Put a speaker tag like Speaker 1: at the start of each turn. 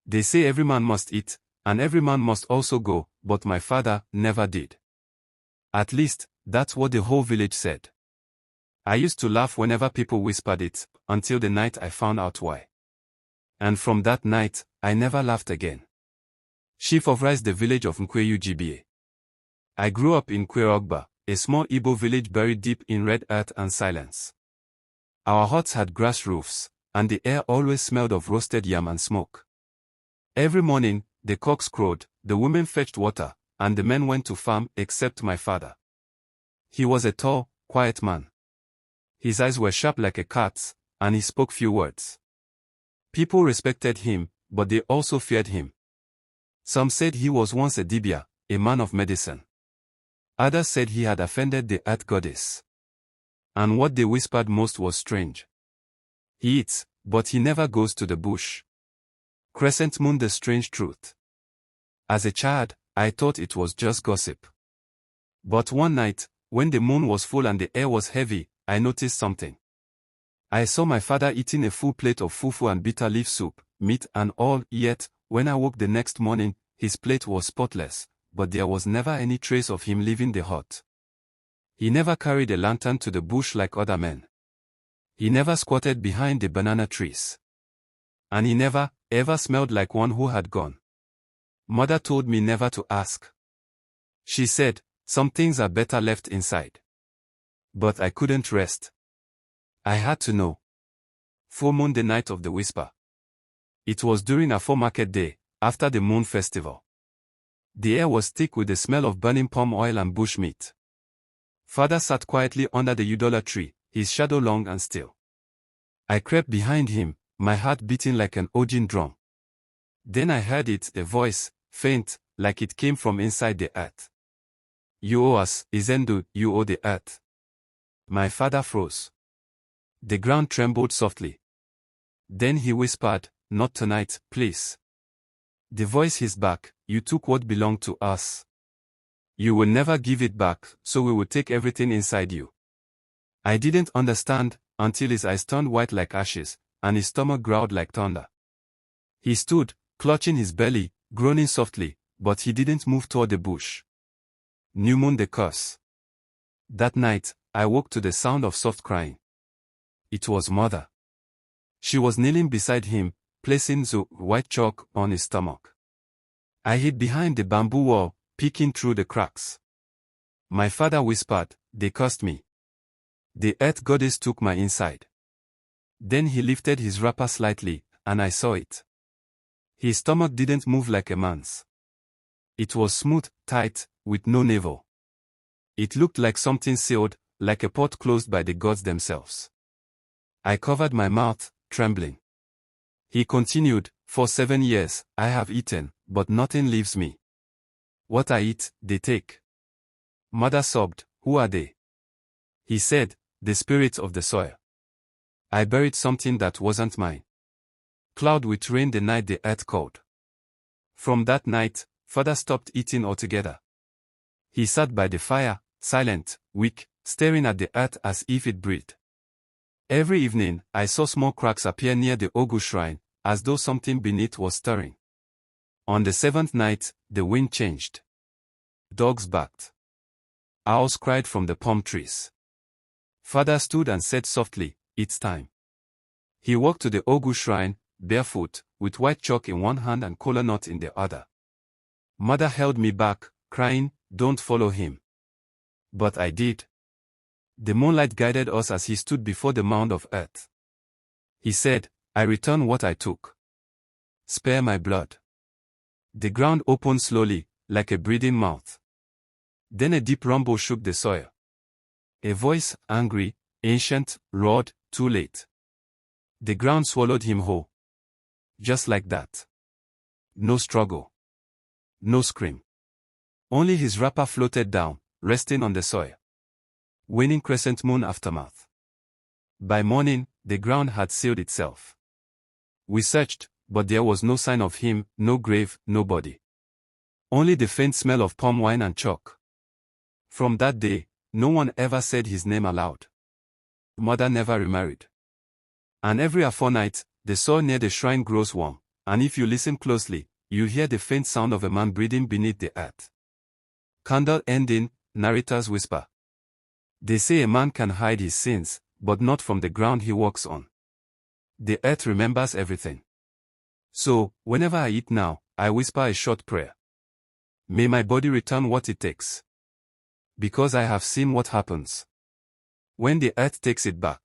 Speaker 1: They say every man must eat, and every man must also go, but my father never did. At least, that's what the whole village said. I used to laugh whenever people whispered it, until the night I found out why. And from that night, I never laughed again. Chief of Rice, the village of Nkweyu GBA. I grew up in Kwerogba, a small Igbo village buried deep in red earth and silence. Our huts had grass roofs, and the air always smelled of roasted yam and smoke. Every morning, the cocks crowed, the women fetched water, and the men went to farm except my father. He was a tall, quiet man. His eyes were sharp like a cat's, and he spoke few words. People respected him, but they also feared him. Some said he was once a dibia, a man of medicine. Others said he had offended the earth goddess. And what they whispered most was strange. He eats, but he never goes to the bush. Crescent moon, the strange truth. As a child, I thought it was just gossip. But one night, when the moon was full and the air was heavy, I noticed something. I saw my father eating a full plate of fufu and bitter leaf soup, meat and all, yet, when I woke the next morning, his plate was spotless, but there was never any trace of him leaving the hut. He never carried a lantern to the bush like other men. He never squatted behind the banana trees. And he never, ever smelled like one who had gone. Mother told me never to ask. She said, some things are better left inside. But I couldn't rest. I had to know. Full moon, the night of the whisper. It was during a full market day, after the moon festival. The air was thick with the smell of burning palm oil and bush meat. Father sat quietly under the Udola tree, his shadow long and still. I crept behind him, my heart beating like an Ojin drum. Then I heard it, a voice, faint, like it came from inside the earth. You owe us, Izendu, you owe the earth. My father froze. The ground trembled softly. Then he whispered, not tonight, please. The voice hissed back, you took what belonged to us. You will never give it back, so we will take everything inside you. I didn't understand, until his eyes turned white like ashes, and his stomach growled like thunder. He stood, clutching his belly, groaning softly, but he didn't move toward the bush. New moon, the curse. That night, I woke to the sound of soft crying. It was Mother. She was kneeling beside him, placing the white chalk on his stomach. I hid behind the bamboo wall, peeking through the cracks. My father whispered, they cursed me. The earth goddess took my inside. Then he lifted his wrapper slightly, and I saw it. His stomach didn't move like a man's. It was smooth, tight, with no navel. It looked like something sealed, like a pot closed by the gods themselves. I covered my mouth, trembling. He continued, for 7 years, I have eaten, but nothing leaves me. What I eat, they take. Mother sobbed, who are they? He said, the spirits of the soil. I buried something that wasn't mine. Cloud with rain the night the earth called. From that night, Father stopped eating altogether. He sat by the fire, silent, weak, staring at the earth as if it breathed. Every evening, I saw small cracks appear near the Ogu shrine, as though something beneath was stirring. On the 7th night, the wind changed. Dogs barked. Owls cried from the palm trees. Father stood and said softly, it's time. He walked to the Ogu shrine, barefoot, with white chalk in one hand and kola nut in the other. Mother held me back, crying, don't follow him. But I did. The moonlight guided us as he stood before the mound of earth. He said, I return what I took. Spare my blood. The ground opened slowly, like a breathing mouth. Then a deep rumble shook the soil. A voice, angry, ancient, roared, too late. The ground swallowed him whole. Just like that. No struggle. No scream. Only his wrapper floated down, resting on the soil. Waning crescent moon aftermath. By morning, the ground had sealed itself. We searched, but there was no sign of him, no grave, no body. Only the faint smell of palm wine and chalk. From that day, no one ever said his name aloud. Mother never remarried. And every fortnight, the soil near the shrine grows warm, and if you listen closely, you hear the faint sound of a man breathing beneath the earth. Candle ending, narrator's whisper. They say a man can hide his sins, but not from the ground he walks on. The earth remembers everything. So, whenever I eat now, I whisper a short prayer. May my body return what it takes. Because I have seen what happens when the earth takes it back.